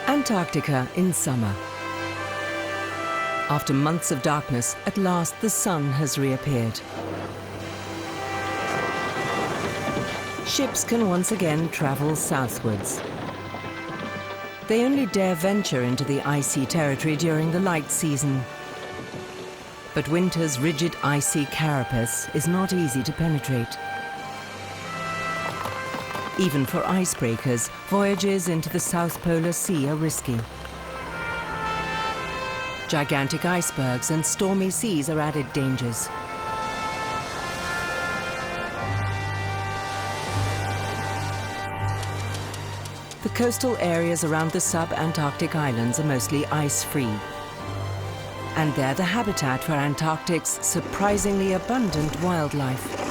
Antarctica in summer. After months of darkness, at last the sun has reappeared. Ships can once again travel southwards. They only dare venture into the icy territory during the light season. But winter's rigid icy carapace is not easy to penetrate. Even for icebreakers, voyages into the South Polar Sea are risky. Gigantic icebergs and stormy seas are added dangers. The coastal areas around the sub-Antarctic islands are mostly ice-free. And they're the habitat for Antarctic's surprisingly abundant wildlife.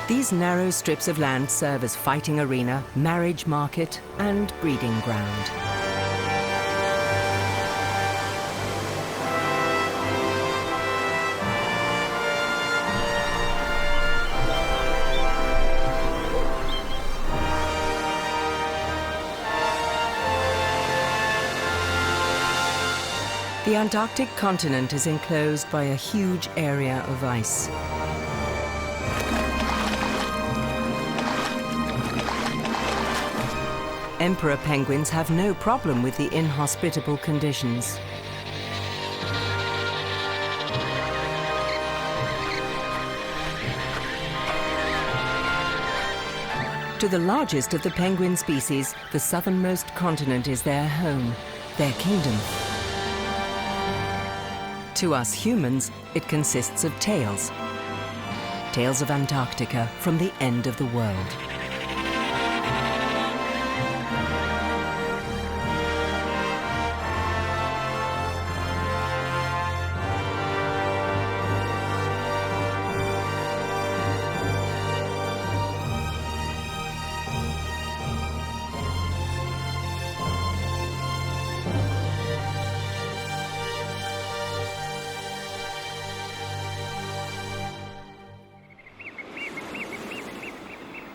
These narrow strips of land serve as fighting arena, marriage market, and breeding ground. The Antarctic continent is enclosed by a huge area of ice. Emperor penguins have no problem with the inhospitable conditions. To the largest of the penguin species, the southernmost continent is their home, their kingdom. To us humans, it consists of tales. Tales of Antarctica from the end of the world.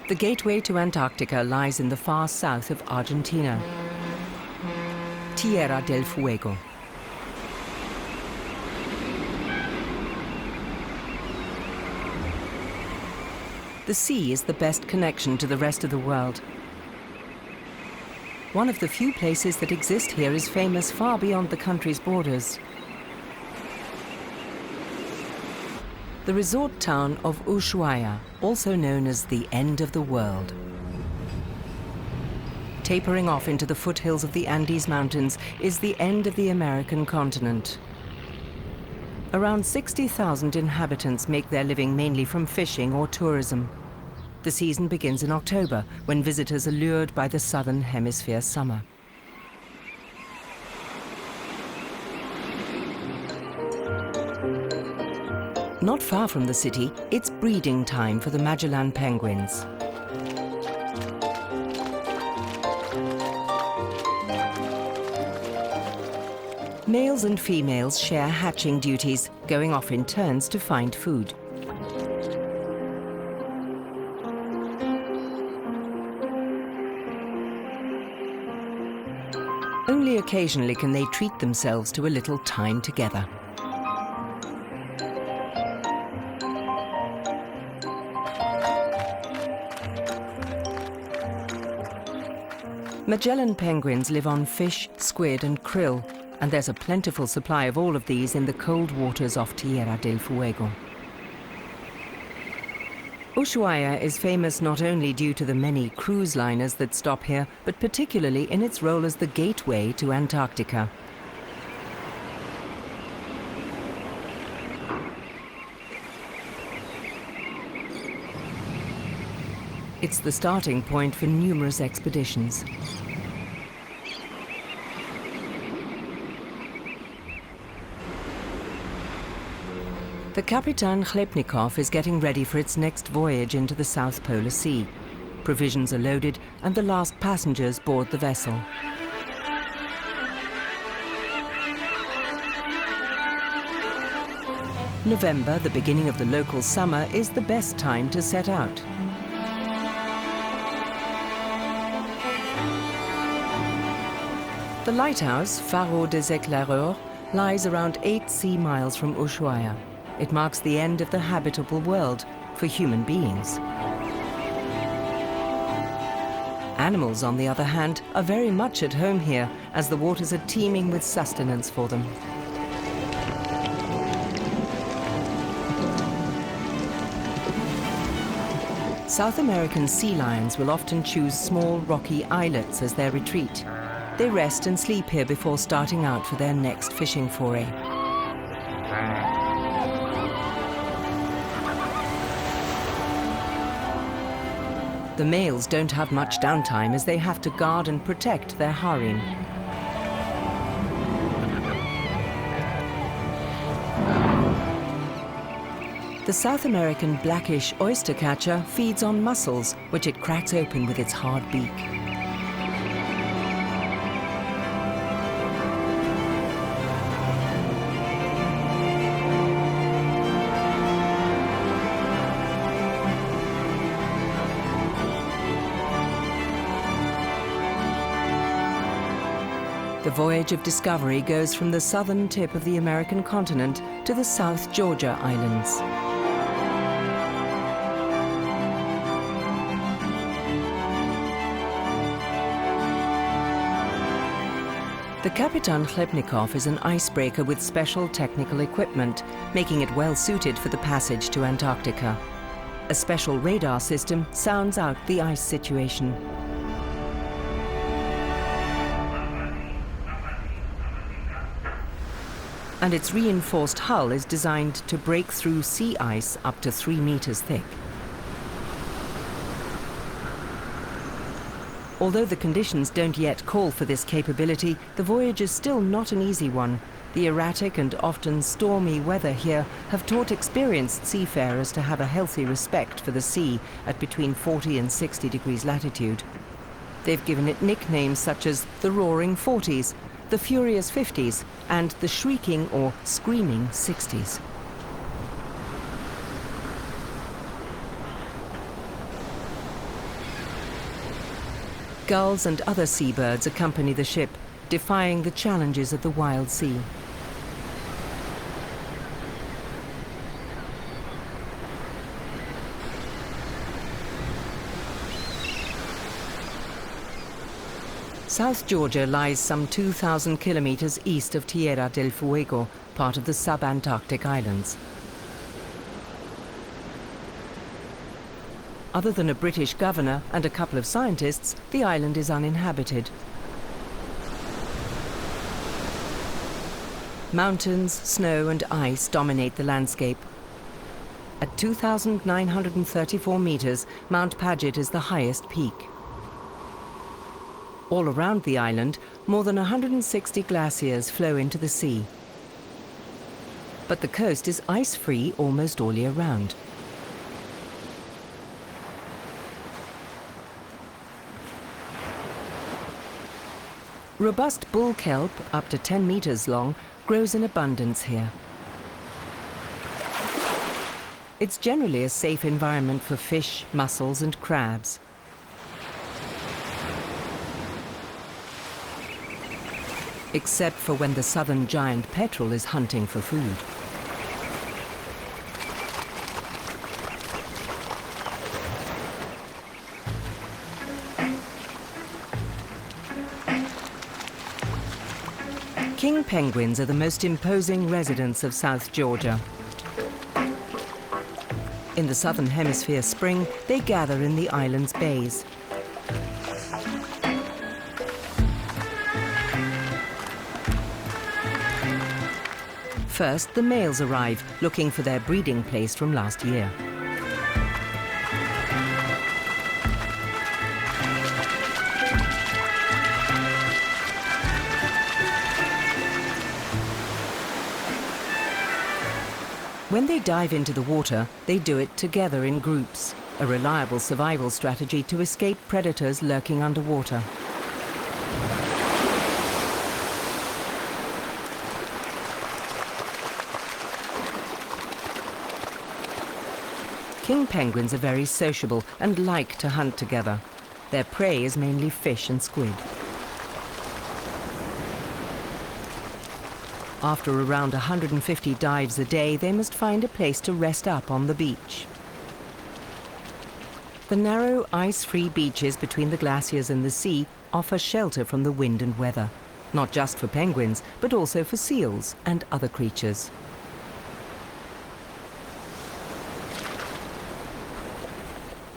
The gateway to Antarctica lies in the far south of Argentina, Tierra del Fuego. The sea is the best connection to the rest of the world. One of the few places that exist here is famous far beyond the country's borders. The resort town of Ushuaia, also known as the end of the world. Tapering off into the foothills of the Andes Mountains is the end of the American continent. Around 60,000 inhabitants make their living mainly from fishing or tourism. The season begins in October, when visitors are lured by the southern hemisphere summer. Not far from the city, it's breeding time for the Magellan penguins. Males and females share hatching duties, going off in turns to find food. Only occasionally can they treat themselves to a little time together. Magellan penguins live on fish, squid and krill, and there's a plentiful supply of all of these in the cold waters off Tierra del Fuego. Ushuaia is famous not only due to the many cruise liners that stop here, but particularly in its role as the gateway to Antarctica. It's the starting point for numerous expeditions. The Kapitan Chlepnikov is getting ready for its next voyage into the South Polar Sea. Provisions are loaded and the last passengers board the vessel. November, the beginning of the local summer, is the best time to set out. The lighthouse, Phare des Éclaireurs, lies around 8 sea miles from Ushuaia. It marks the end of the habitable world for human beings. Animals, on the other hand, are very much at home here, as the waters are teeming with sustenance for them. South American sea lions will often choose small rocky islets as their retreat. They rest and sleep here before starting out for their next fishing foray. The males don't have much downtime as they have to guard and protect their harem. The South American blackish oystercatcher feeds on mussels, which it cracks open with its hard beak. The voyage of discovery goes from the southern tip of the American continent to the South Georgia Islands. The Kapitan Chlebnikov is an icebreaker with special technical equipment, making it well suited for the passage to Antarctica. A special radar system sounds out the ice situation. And its reinforced hull is designed to break through sea ice up to 3 meters thick. Although the conditions don't yet call for this capability, the voyage is still not an easy one. The erratic and often stormy weather here have taught experienced seafarers to have a healthy respect for the sea at between 40 and 60 degrees latitude. They've given it nicknames such as the Roaring 40s, the Furious 50s, and the Shrieking or Screaming 60s. Gulls and other seabirds accompany the ship, defying the challenges of the wild sea. South Georgia lies some 2,000 kilometers east of Tierra del Fuego, part of the sub-Antarctic islands. Other than a British governor and a couple of scientists, the island is uninhabited. Mountains, snow and ice dominate the landscape. At 2,934 meters, Mount Paget is the highest peak. All around the island, more than 160 glaciers flow into the sea. But the coast is ice-free almost all year round. Robust bull kelp, up to 10 meters long, grows in abundance here. It's generally a safe environment for fish, mussels and crabs. Except for when the southern giant petrel is hunting for food. King penguins are the most imposing residents of South Georgia. In the southern hemisphere spring, they gather in the island's bays. First, the males arrive, looking for their breeding place from last year. When they dive into the water, they do it together in groups, a reliable survival strategy to escape predators lurking underwater. King penguins are very sociable and like to hunt together. Their prey is mainly fish and squid. After around 150 dives a day, they must find a place to rest up on the beach. The narrow, ice-free beaches between the glaciers and the sea offer shelter from the wind and weather, not just for penguins, but also for seals and other creatures.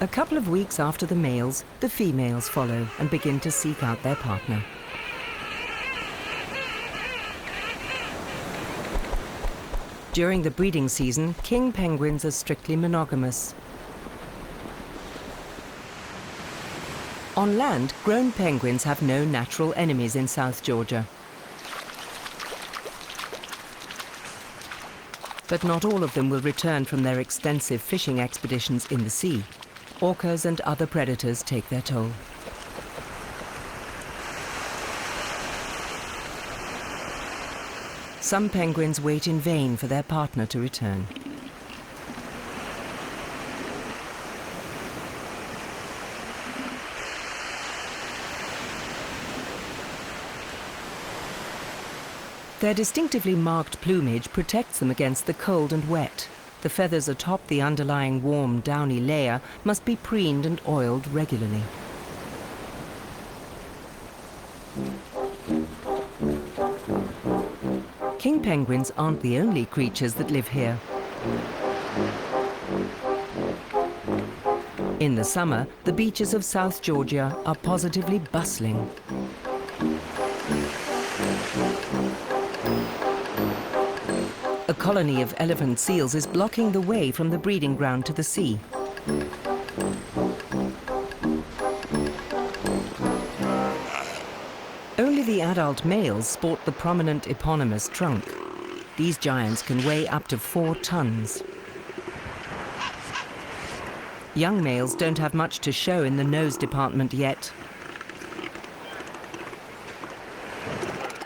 A couple of weeks after the males, the females follow and begin to seek out their partner. During the breeding season, king penguins are strictly monogamous. On land, grown penguins have no natural enemies in South Georgia. But not all of them will return from their extensive fishing expeditions in the sea. Orcas and other predators take their toll. Some penguins wait in vain for their partner to return. Their distinctively marked plumage protects them against the cold and wet. The feathers atop the underlying warm, downy layer must be preened and oiled regularly. King penguins aren't the only creatures that live here. In the summer, the beaches of South Georgia are positively bustling. A colony of elephant seals is blocking the way from the breeding ground to the sea. Only the adult males sport the prominent eponymous trunk. These giants can weigh up to 4 tons. Young males don't have much to show in the nose department yet.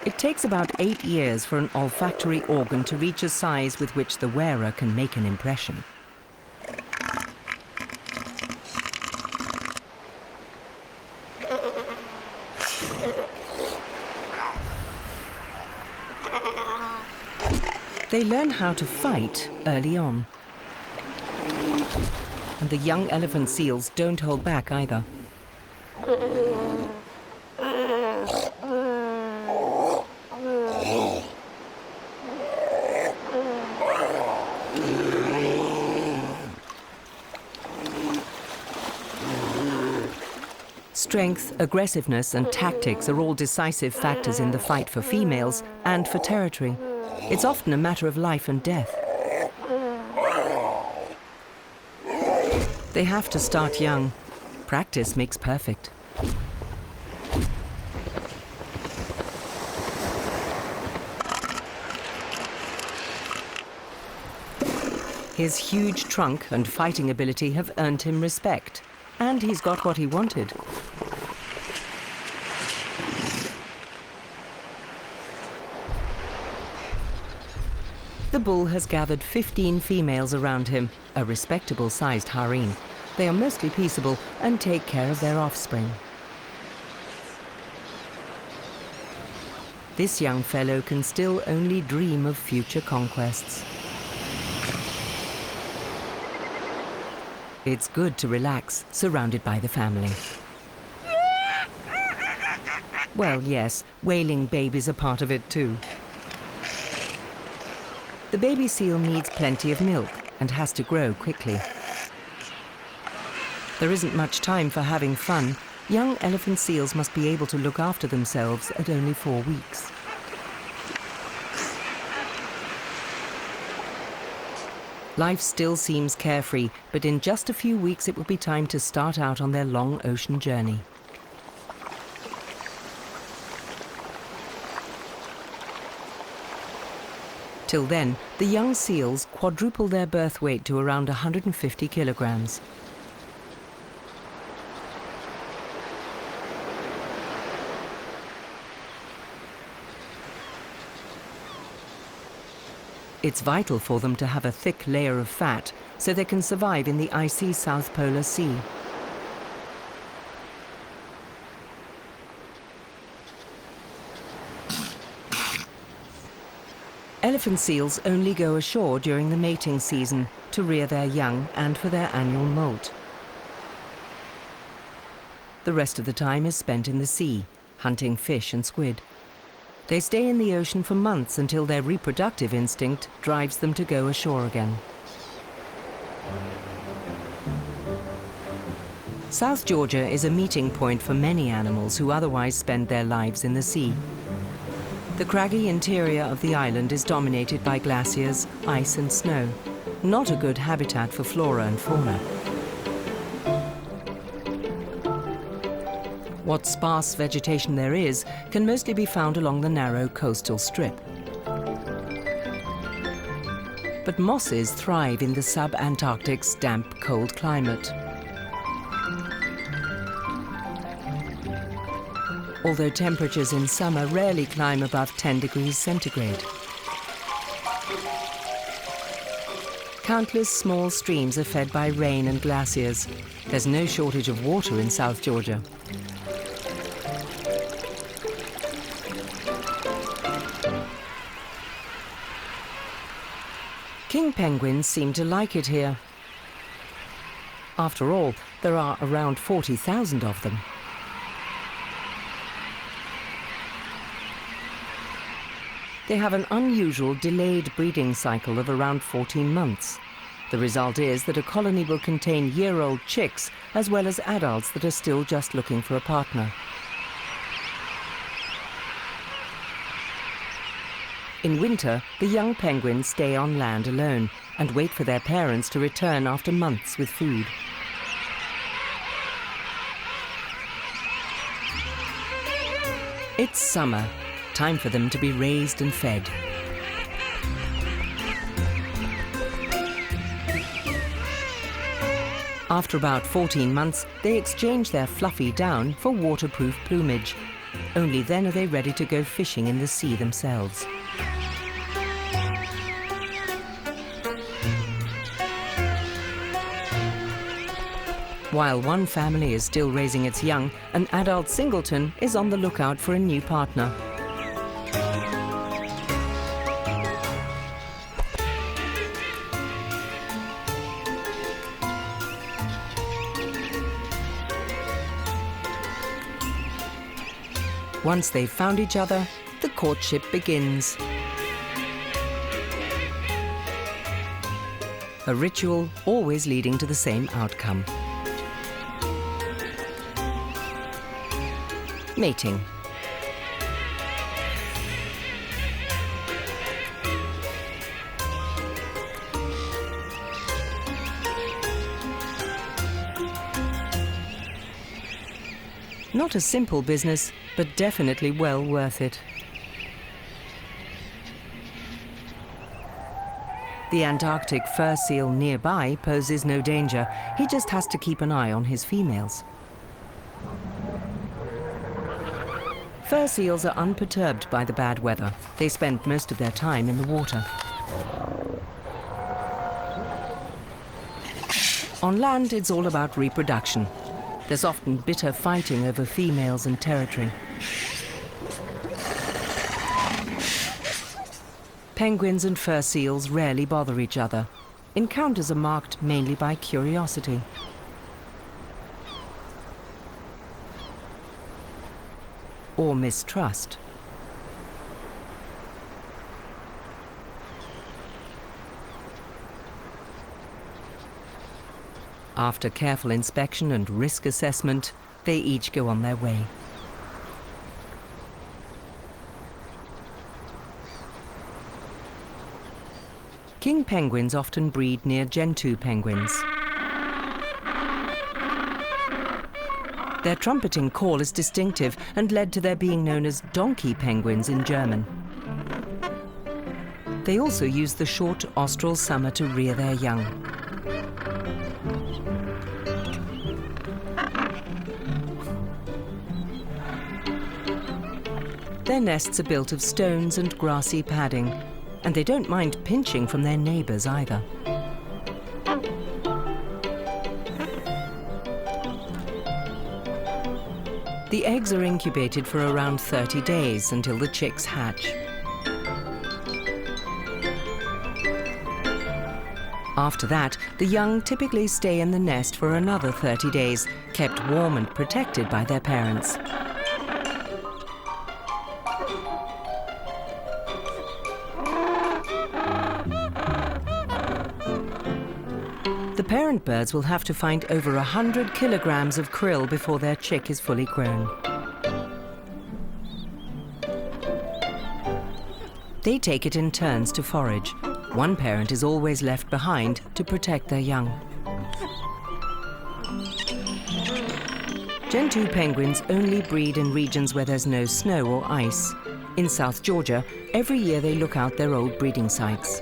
It takes about 8 years for an olfactory organ to reach a size with which the wearer can make an impression. They learn how to fight early on. And the young elephant seals don't hold back either. Strength, aggressiveness, and tactics are all decisive factors in the fight for females and for territory. It's often a matter of life and death. They have to start young. Practice makes perfect. His huge trunk and fighting ability have earned him respect, and he's got what he wanted. The bull has gathered 15 females around him, a respectable-sized harem. They are mostly peaceable and take care of their offspring. This young fellow can still only dream of future conquests. It's good to relax, surrounded by the family. Well, yes, wailing babies are part of it too. The baby seal needs plenty of milk and has to grow quickly. There isn't much time for having fun. Young elephant seals must be able to look after themselves at only 4 weeks. Life still seems carefree, but in just a few weeks it will be time to start out on their long ocean journey. Till then, the young seals quadruple their birth weight to around 150 kilograms. It's vital for them to have a thick layer of fat, so they can survive in the icy South Polar Sea. Elephant seals only go ashore during the mating season to rear their young and for their annual molt. The rest of the time is spent in the sea, hunting fish and squid. They stay in the ocean for months until their reproductive instinct drives them to go ashore again. South Georgia is a meeting point for many animals who otherwise spend their lives in the sea. The craggy interior of the island is dominated by glaciers, ice and snow, not a good habitat for flora and fauna. What sparse vegetation there is can mostly be found along the narrow coastal strip. But mosses thrive in the sub-Antarctic's damp, cold climate. Although temperatures in summer rarely climb above 10 degrees centigrade. Countless small streams are fed by rain and glaciers. There's no shortage of water in South Georgia. King penguins seem to like it here. After all, there are around 40,000 of them. They have an unusual delayed breeding cycle of around 14 months. The result is that a colony will contain year-old chicks as well as adults that are still just looking for a partner. In winter, the young penguins stay on land alone and wait for their parents to return after months with food. It's summer. Time for them to be raised and fed. After about 14 months, they exchange their fluffy down for waterproof plumage. Only then are they ready to go fishing in the sea themselves. While one family is still raising its young, an adult singleton is on the lookout for a new partner. Once they've found each other, the courtship begins. A ritual always leading to the same outcome. Mating. Not a simple business, but definitely well worth it. The Antarctic fur seal nearby poses no danger. He just has to keep an eye on his females. Fur seals are unperturbed by the bad weather. They spend most of their time in the water. On land, it's all about reproduction. There's often bitter fighting over females and territory. Penguins and fur seals rarely bother each other. Encounters are marked mainly by curiosity. Or mistrust. After careful inspection and risk assessment, they each go on their way. King penguins often breed near Gentoo penguins. Their trumpeting call is distinctive and led to their being known as donkey penguins in German. They also use the short austral summer to rear their young. Their nests are built of stones and grassy padding, and they don't mind pinching from their neighbors either. The eggs are incubated for around 30 days until the chicks hatch. After that, the young typically stay in the nest for another 30 days, kept warm and protected by their parents. The parent birds will have to find over 100 kilograms of krill before their chick is fully grown. They take it in turns to forage. One parent is always left behind to protect their young. Gentoo penguins only breed in regions where there's no snow or ice. In South Georgia, every year they look out their old breeding sites.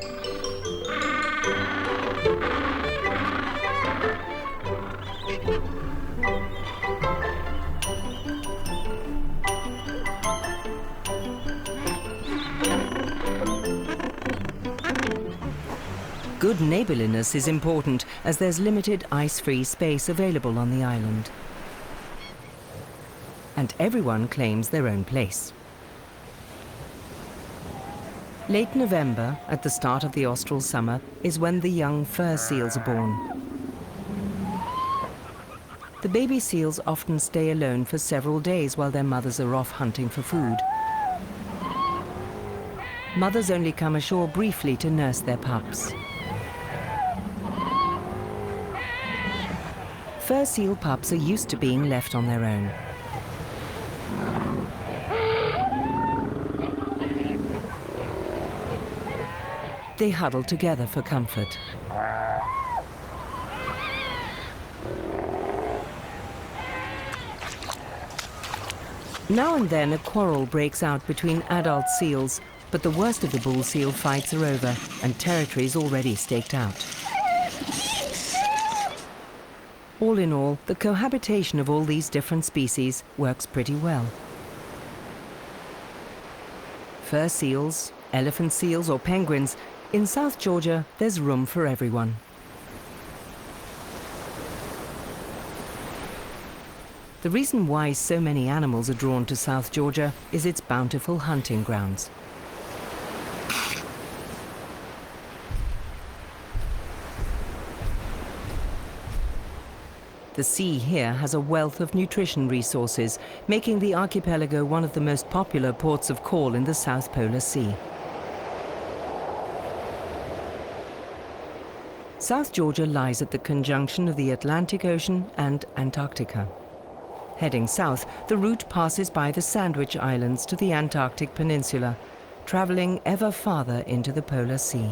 Good neighborliness is important as there's limited ice-free space available on the island. And everyone claims their own place. Late November, at the start of the austral summer, is when the young fur seals are born. The baby seals often stay alone for several days while their mothers are off hunting for food. Mothers only come ashore briefly to nurse their pups. Fur seal pups are used to being left on their own. They huddle together for comfort. Now and then a quarrel breaks out between adult seals, but the worst of the bull seal fights are over and territory is already staked out. All in all, the cohabitation of all these different species works pretty well. Fur seals, elephant seals or penguins, in South Georgia there's room for everyone. The reason why so many animals are drawn to South Georgia is its bountiful hunting grounds. The sea here has a wealth of nutrition resources, making the archipelago one of the most popular ports of call in the South Polar Sea. South Georgia lies at the conjunction of the Atlantic Ocean and Antarctica. Heading south, the route passes by the Sandwich Islands to the Antarctic Peninsula, traveling ever farther into the Polar Sea.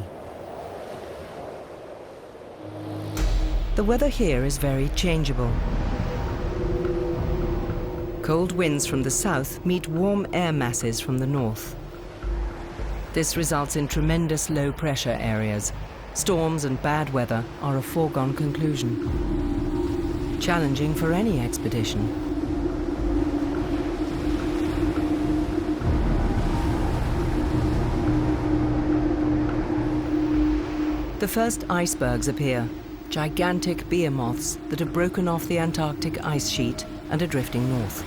The weather here is very changeable. Cold winds from the south meet warm air masses from the north. This results in tremendous low-pressure areas. Storms and bad weather are a foregone conclusion. Challenging for any expedition. The first icebergs appear. Gigantic behemoths that have broken off the Antarctic ice sheet and are drifting north.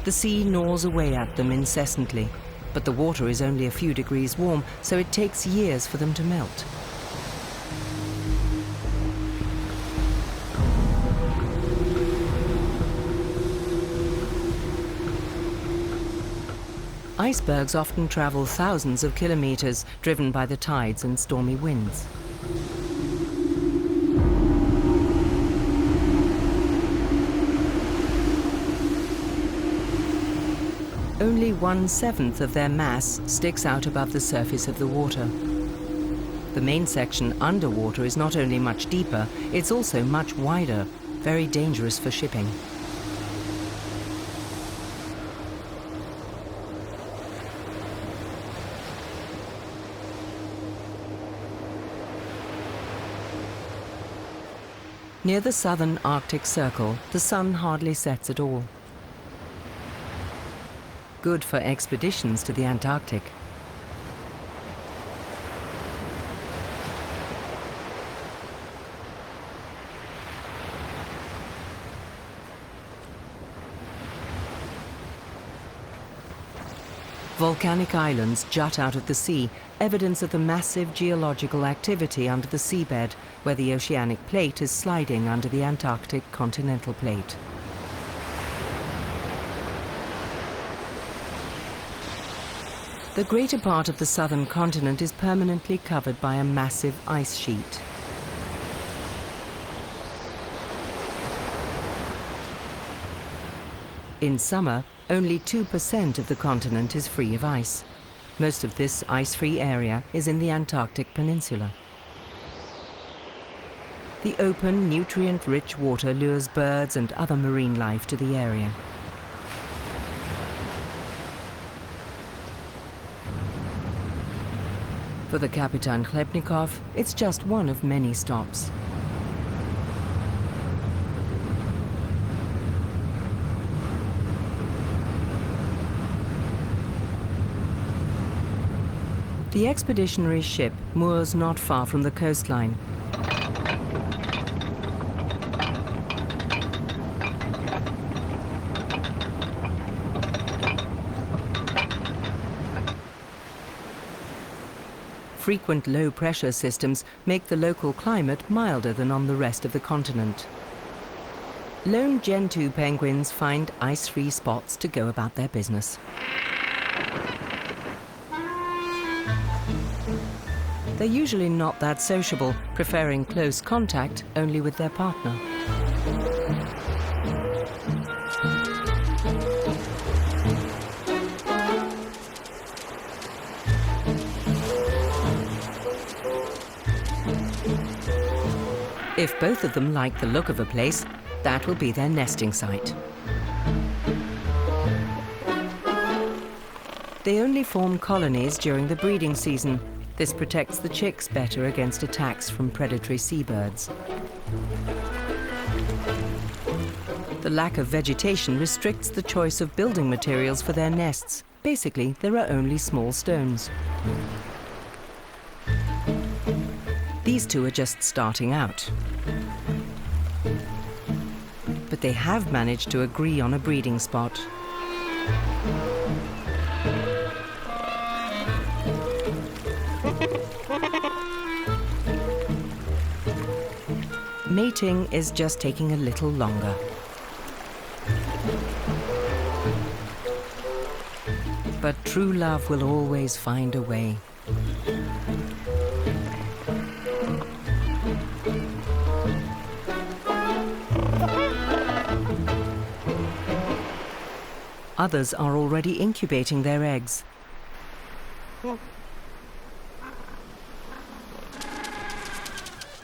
The sea gnaws away at them incessantly, but the water is only a few degrees warm, so it takes years for them to melt. Icebergs often travel thousands of kilometers, driven by the tides and stormy winds. Only 1/7 of their mass sticks out above the surface of the water. The main section underwater is not only much deeper, it's also much wider, very dangerous for shipping. Near the southern Arctic Circle, the sun hardly sets at all. Good for expeditions to the Antarctic. Volcanic islands jut out of the sea, evidence of the massive geological activity under the seabed, where the oceanic plate is sliding under the Antarctic continental plate. The greater part of the southern continent is permanently covered by a massive ice sheet. In summer, only 2% of the continent is free of ice. Most of this ice-free area is in the Antarctic Peninsula. The open, nutrient-rich water lures birds and other marine life to the area. For the Kapitan Khlebnikov, it's just one of many stops. The expeditionary ship moors not far from the coastline. Frequent low-pressure systems make the local climate milder than on the rest of the continent. Lone Gen 2 penguins find ice-free spots to go about their business. They're usually not that sociable, preferring close contact only with their partner. If both of them like the look of a place, that will be their nesting site. They only form colonies during the breeding season. This protects the chicks better against attacks from predatory seabirds. The lack of vegetation restricts the choice of building materials for their nests. Basically, there are only small stones. These two are just starting out. But they have managed to agree on a breeding spot. Mating is just taking a little longer. But true love will always find a way. Others are already incubating their eggs.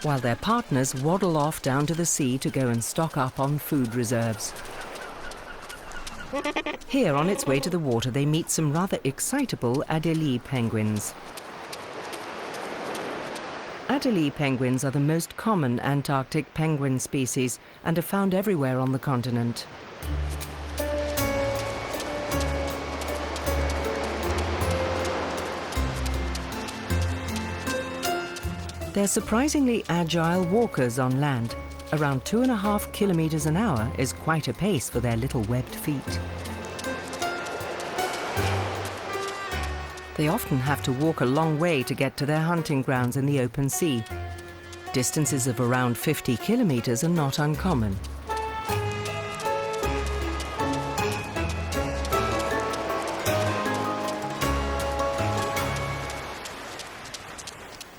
While their partners waddle off down to the sea to go and stock up on food reserves. Here, on its way to the water, they meet some rather excitable Adelie penguins. Adelie penguins are the most common Antarctic penguin species and are found everywhere on the continent. They're surprisingly agile walkers on land. Around 2.5 kilometers an hour is quite a pace for their little webbed feet. They often have to walk a long way to get to their hunting grounds in the open sea. Distances of around 50 kilometers are not uncommon.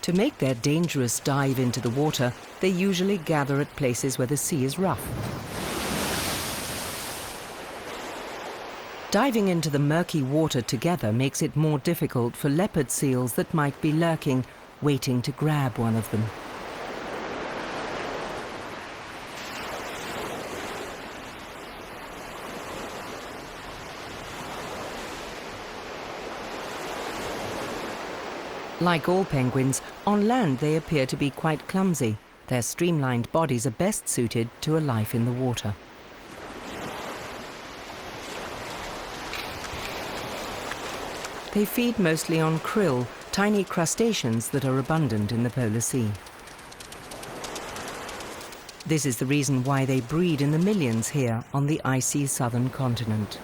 To make their dangerous dive into the water, they usually gather at places where the sea is rough. Diving into the murky water together makes it more difficult for leopard seals that might be lurking, waiting to grab one of them. Like all penguins, on land they appear to be quite clumsy. Their streamlined bodies are best suited to a life in the water. They feed mostly on krill, tiny crustaceans that are abundant in the polar sea. This is the reason why they breed in the millions here on the icy southern continent.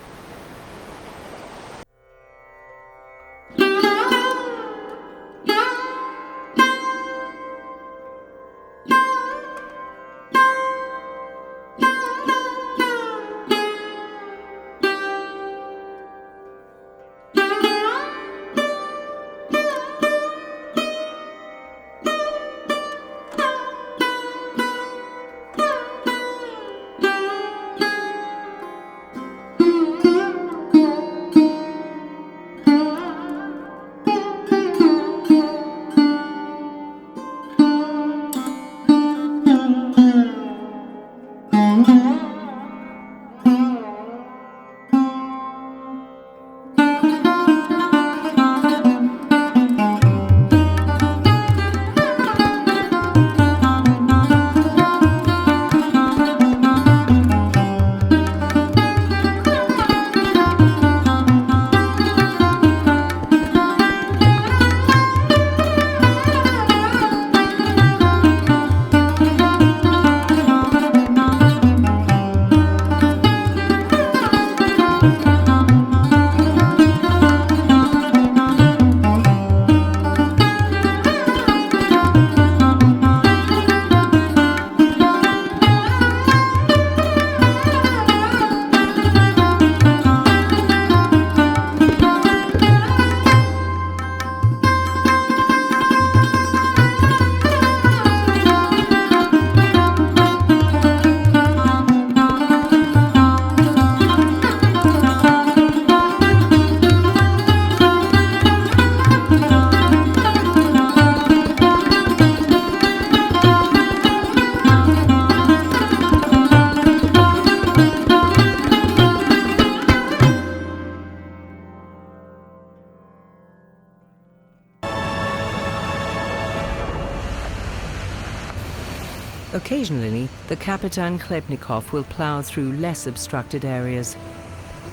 Occasionally, the Kapitan Khlebnikov will plow through less obstructed areas.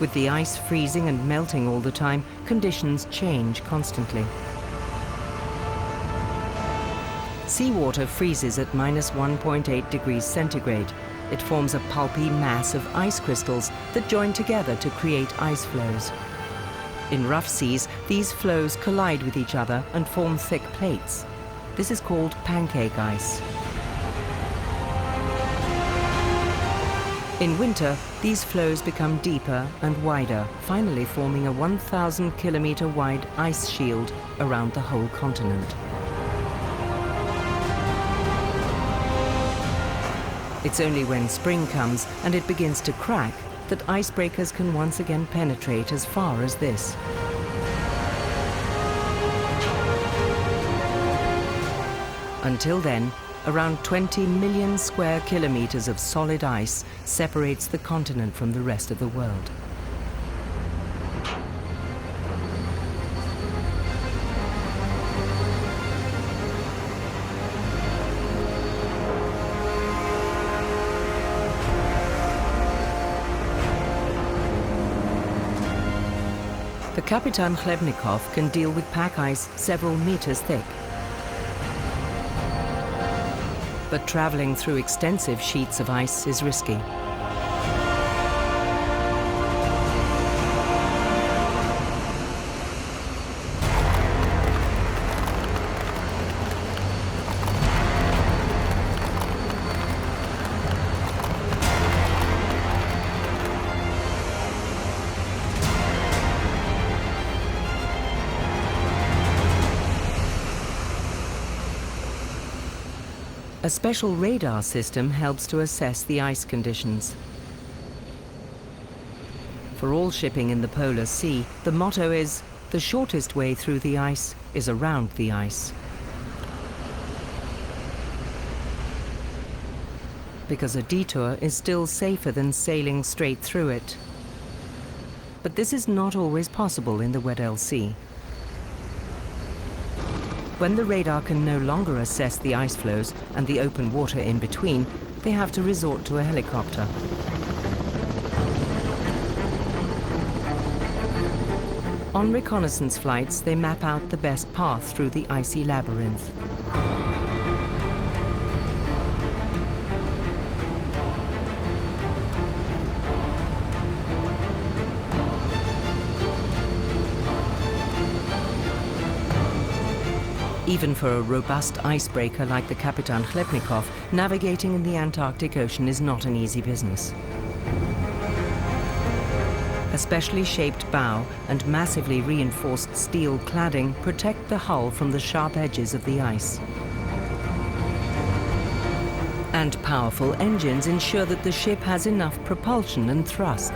With the ice freezing and melting all the time, conditions change constantly. Seawater freezes at -1.8 degrees centigrade. It forms a pulpy mass of ice crystals that join together to create ice floes. In rough seas, these floes collide with each other and form thick plates. This is called pancake ice. In winter, these floes become deeper and wider, finally forming a 1,000-kilometer wide ice shield around the whole continent. It's only when spring comes and it begins to crack that icebreakers can once again penetrate as far as this. Until then, around 20 million square kilometers of solid ice separates the continent from the rest of the world. The Kapitan Khlebnikov can deal with pack ice several meters thick. But traveling through extensive sheets of ice is risky. A special radar system helps to assess the ice conditions. For all shipping in the Polar Sea, the motto is, the shortest way through the ice is around the ice. Because a detour is still safer than sailing straight through it. But this is not always possible in the Weddell Sea. When the radar can no longer assess the ice floes and the open water in between, they have to resort to a helicopter. On reconnaissance flights, they map out the best path through the icy labyrinth. Even for a robust icebreaker like the Kapitan Khlebnikov, navigating in the Antarctic Ocean is not an easy business. A specially shaped bow and massively reinforced steel cladding protect the hull from the sharp edges of the ice. And powerful engines ensure that the ship has enough propulsion and thrust.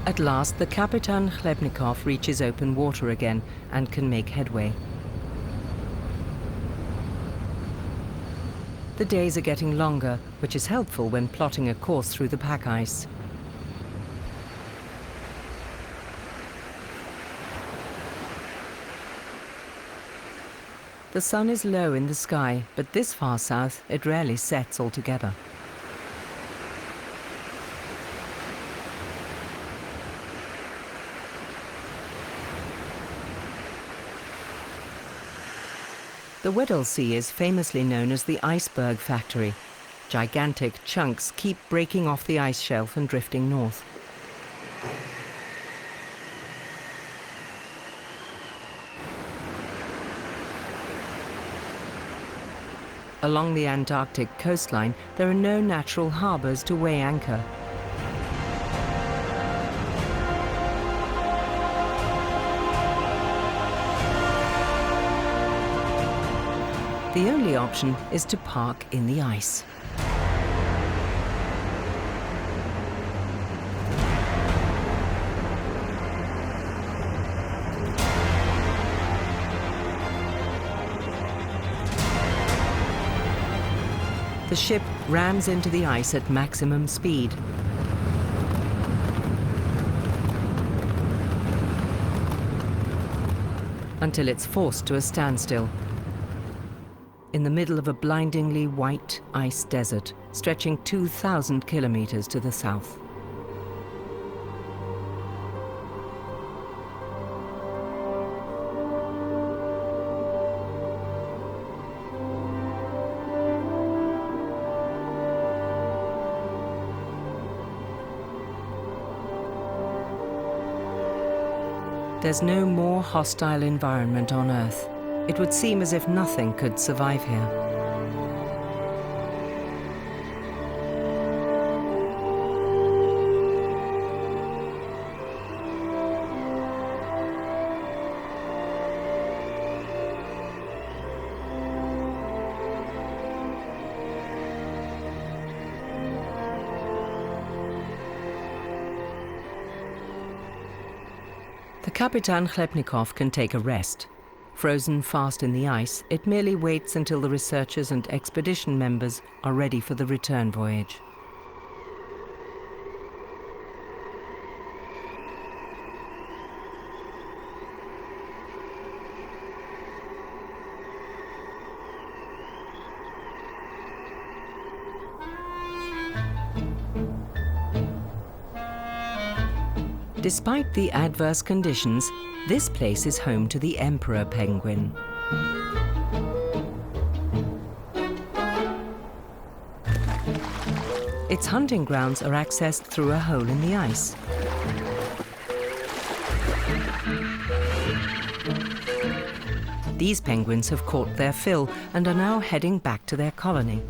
At last, the Kapitan Khlebnikov reaches open water again and can make headway. The days are getting longer, which is helpful when plotting a course through the pack ice. The sun is low in the sky, but this far south, it rarely sets altogether. The Weddell Sea is famously known as the iceberg factory. Gigantic chunks keep breaking off the ice shelf and drifting north. Along the Antarctic coastline, there are no natural harbors to weigh anchor. The only option is to park in the ice. The ship rams into the ice at maximum speed. Until it's forced to a standstill in the middle of a blindingly white ice desert stretching 2,000 kilometers to the south. There's no more hostile environment on Earth. It would seem as if nothing could survive here. The Kapitan Khlepnikov can take a rest. Frozen fast in the ice, it merely waits until the researchers and expedition members are ready for the return voyage. Despite the adverse conditions, this place is home to the emperor penguin. Its hunting grounds are accessed through a hole in the ice. These penguins have caught their fill and are now heading back to their colony.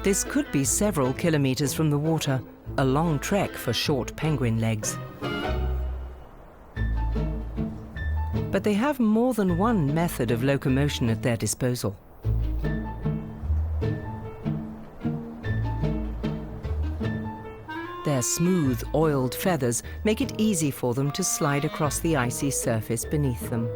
This could be several kilometers from the water, a long trek for short penguin legs. But they have more than one method of locomotion at their disposal. Their smooth, oiled feathers make it easy for them to slide across the icy surface beneath them.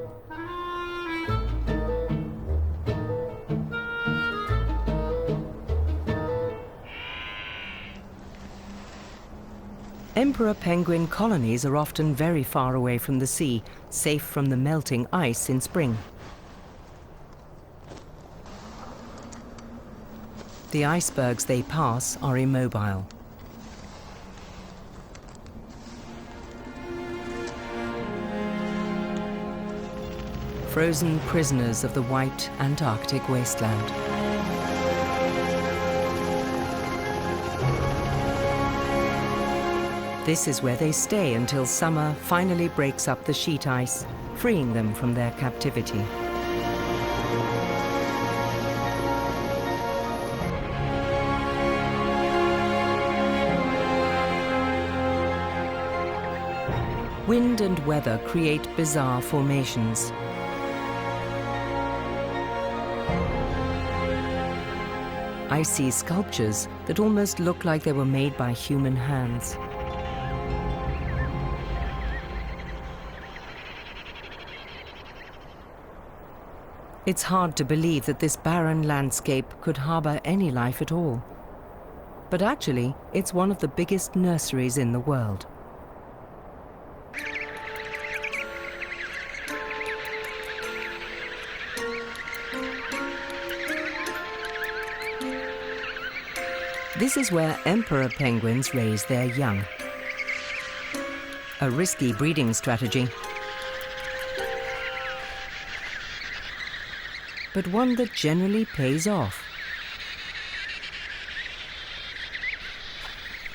Emperor penguin colonies are often very far away from the sea, safe from the melting ice in spring. The icebergs they pass are immobile. Frozen prisoners of the white Antarctic wasteland. This is where they stay until summer finally breaks up the sheet ice, freeing them from their captivity. Wind and weather create bizarre formations. Icy sculptures that almost look like they were made by human hands. It's hard to believe that this barren landscape could harbor any life at all. But actually, it's one of the biggest nurseries in the world. This is where emperor penguins raise their young. A risky breeding strategy, but one that generally pays off.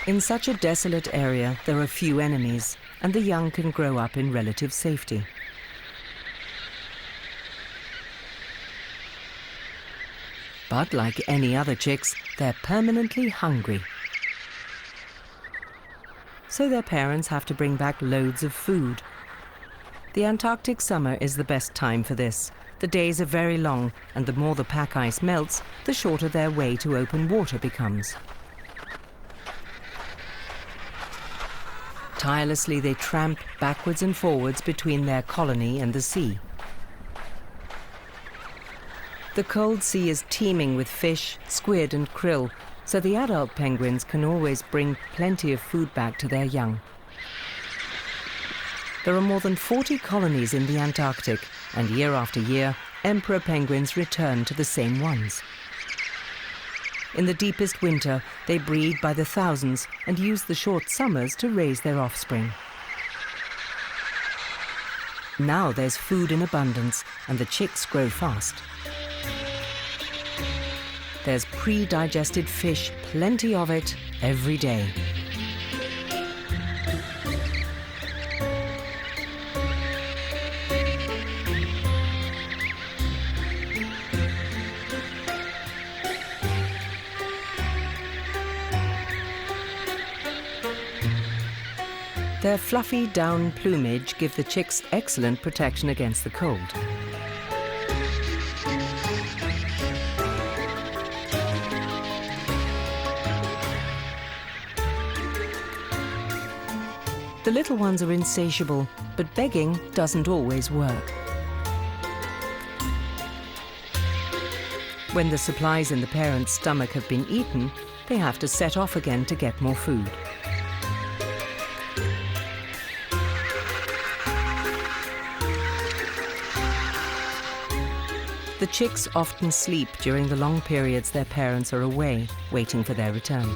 In such a desolate area, there are few enemies, and the young can grow up in relative safety. But like any other chicks, they're permanently hungry. So their parents have to bring back loads of food, The Antarctic summer is the best time for this. The days are very long, and the more the pack ice melts, the shorter their way to open water becomes. Tirelessly they tramp backwards and forwards between their colony and the sea. The cold sea is teeming with fish, squid and krill, so the adult penguins can always bring plenty of food back to their young. There are more than 40 colonies in the Antarctic, and year after year, emperor penguins return to the same ones. In the deepest winter, they breed by the thousands and use the short summers to raise their offspring. Now there's food in abundance, and the chicks grow fast. There's pre-digested fish, plenty of it, every day. Their fluffy down plumage give the chicks excellent protection against the cold. The little ones are insatiable, but begging doesn't always work. When the supplies in the parent's stomach have been eaten, they have to set off again to get more food. The chicks often sleep during the long periods their parents are away, waiting for their return.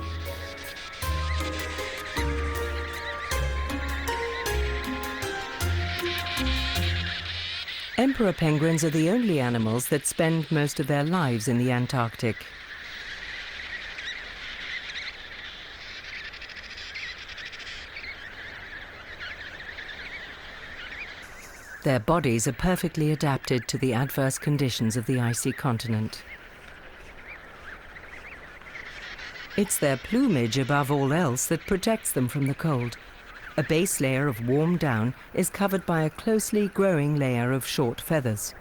Emperor penguins are the only animals that spend most of their lives in the Antarctic. Their bodies are perfectly adapted to the adverse conditions of the icy continent. It's their plumage above all else that protects them from the cold. A base layer of warm down is covered by a closely growing layer of short feathers.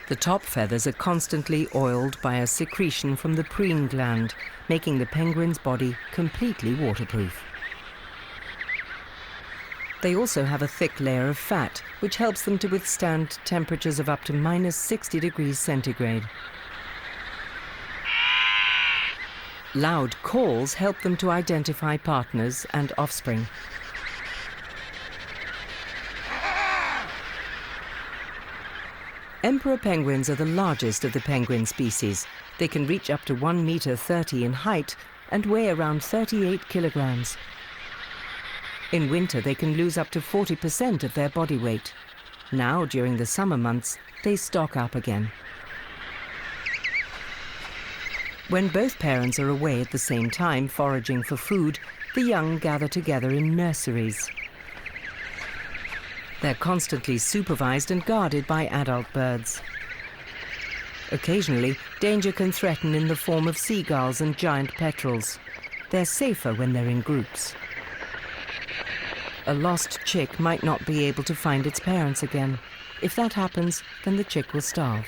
The top feathers are constantly oiled by a secretion from the preen gland, making the penguin's body completely waterproof. They also have a thick layer of fat, which helps them to withstand temperatures of up to -60 degrees centigrade. Loud calls help them to identify partners and offspring. Emperor penguins are the largest of the penguin species. They can reach up to 1.30 meters in height and weigh around 38 kilograms. In winter, they can lose up to 40% of their body weight. Now, during the summer months, they stock up again. When both parents are away at the same time foraging for food, the young gather together in nurseries. They're constantly supervised and guarded by adult birds. Occasionally, danger can threaten in the form of seagulls and giant petrels. They're safer when they're in groups. A lost chick might not be able to find its parents again. If that happens, then the chick will starve.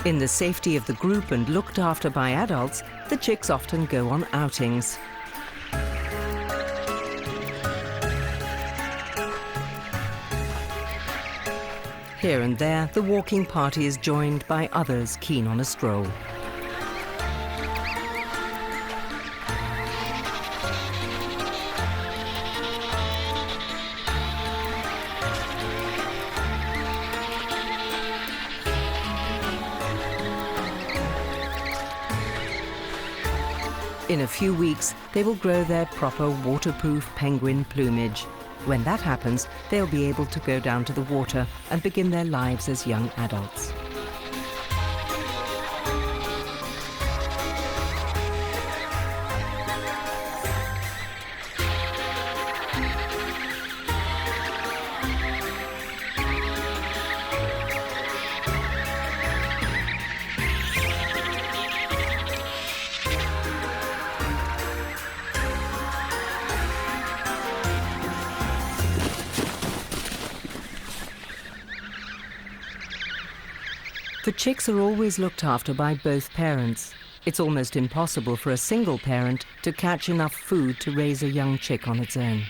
In the safety of the group and looked after by adults, the chicks often go on outings. Here and there, the walking party is joined by others keen on a stroll. In a few weeks, they will grow their proper waterproof penguin plumage. When that happens, they'll be able to go down to the water and begin their lives as young adults. The chicks are always looked after by both parents. It's almost impossible for a single parent to catch enough food to raise a young chick on its own.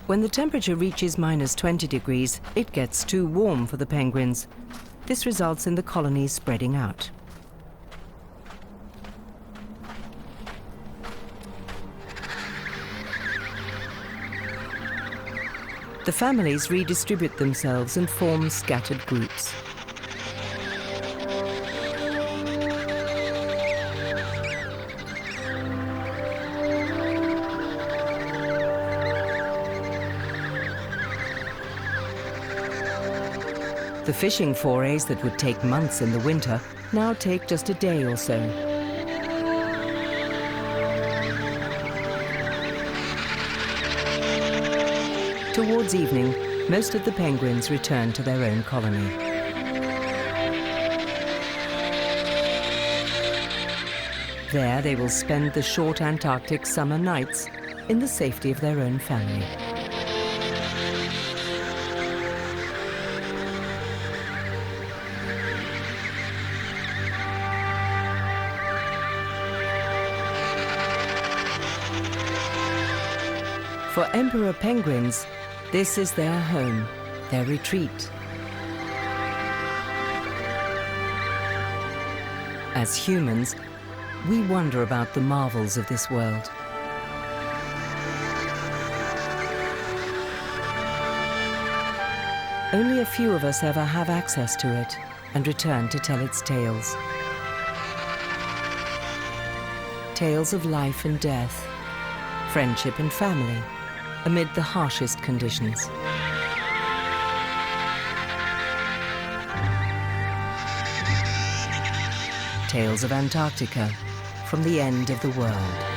When the temperature reaches -20 degrees, it gets too warm for the penguins. This results in the colonies spreading out. The families redistribute themselves and form scattered groups. The fishing forays that would take months in the winter now take just a day or so. Towards evening, most of the penguins return to their own colony. There they will spend the short Antarctic summer nights in the safety of their own family. For emperor penguins, this is their home, their retreat. As humans, we wonder about the marvels of this world. Only a few of us ever have access to it and return to tell its tales. Tales of life and death, friendship and family, amid the harshest conditions. Tales of Antarctica, from the end of the world.